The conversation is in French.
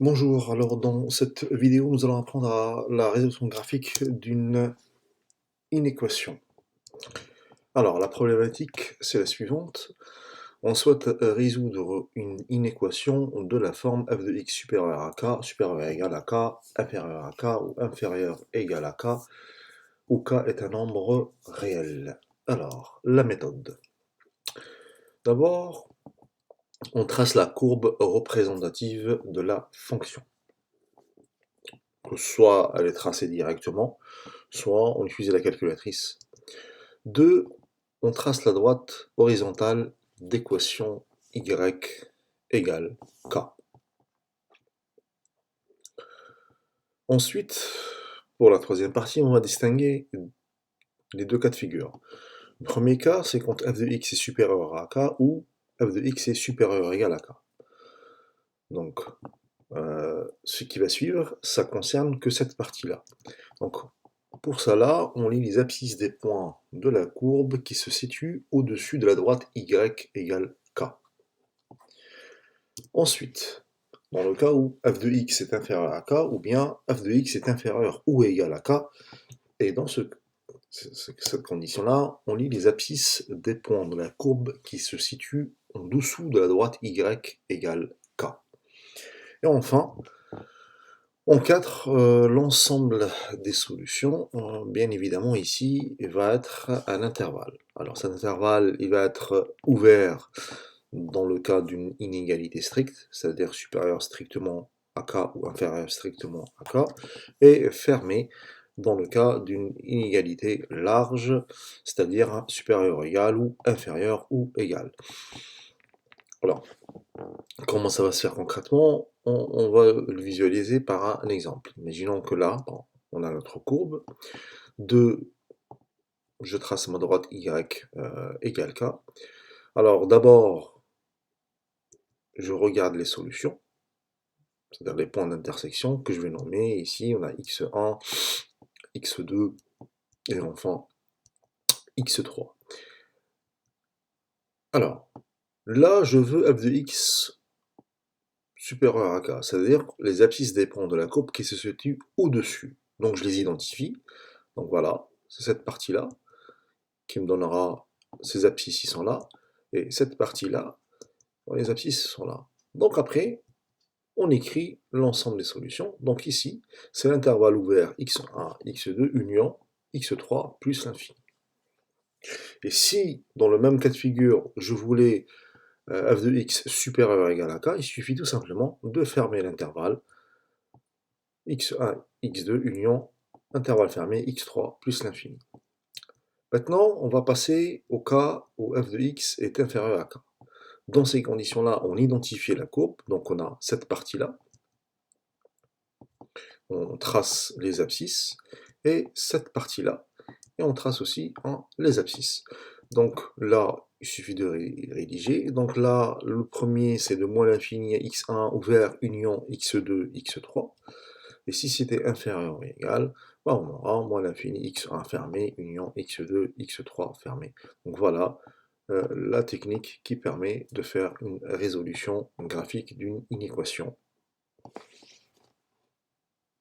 Bonjour, alors dans cette vidéo, nous allons apprendre à la résolution graphique d'une inéquation. Alors, la problématique, c'est la suivante. On souhaite résoudre une inéquation de la forme f de x supérieur à k, supérieur ou égal à k, inférieur à k ou inférieur ou égal à k, où k est un nombre réel. Alors, la méthode. D'abord, on trace la courbe représentative de la fonction. Soit elle est tracée directement, soit on utilise la calculatrice. 2. On trace la droite horizontale d'équation y égale k. Ensuite, pour la troisième partie, on va distinguer les deux cas de figure. Le premier cas, c'est quand f de x est supérieur à k ou f de x est supérieur ou égal à k. Donc, ce qui va suivre, ça concerne que cette partie-là. Donc, pour cela, on lit les abscisses des points de la courbe qui se situent au-dessus de la droite y égale k. Ensuite, dans le cas où f de x est inférieur à k, ou bien f de x est inférieur ou égal à k, et dans cette condition-là, on lit les abscisses des points de la courbe qui se situent en dessous de la droite y égale k. Et enfin, en 4, l'ensemble des solutions, bien évidemment ici, va être un intervalle. Alors cet intervalle, il va être ouvert dans le cas d'une inégalité stricte, c'est-à-dire supérieur strictement à k ou inférieur strictement à k, et fermé dans le cas d'une inégalité large, c'est-à-dire supérieur ou égal ou inférieur ou égal. Alors, comment ça va se faire concrètement? On va le visualiser par un exemple. Imaginons que là, on a notre courbe. Je trace ma droite y égale k. Alors d'abord, je regarde les solutions, c'est-à-dire les points d'intersection que je vais nommer. Ici, on a x1, x2 et enfin x3. Alors, là, je veux f de x supérieur à k, c'est-à-dire les abscisses des points de la courbe qui se situent au-dessus. Donc je les identifie. Donc voilà, c'est cette partie-là qui me donnera ces abscisses, ils sont là, et cette partie-là, les abscisses sont là. Donc après, on écrit l'ensemble des solutions. Donc ici, c'est l'intervalle ouvert x1, x2, union x3 plus l'infini. Et si, dans le même cas de figure, je voulais f de x supérieur ou égal à k, il suffit tout simplement de fermer l'intervalle x1, x2, union, intervalle fermé, x3 plus l'infini. Maintenant, on va passer au cas où f de x est inférieur à k. Dans ces conditions-là, on identifie la courbe, donc on a cette partie-là, on trace les abscisses, et cette partie-là, et on trace aussi les abscisses. Donc là, il suffit de rédiger. Donc là, le premier, c'est de moins l'infini à x1 ouvert union x2, x3. Et si c'était inférieur ou égal, on aura moins l'infini x1 fermé union x2, x3 fermé. Donc voilà la technique qui permet de faire une résolution graphique d'une inéquation.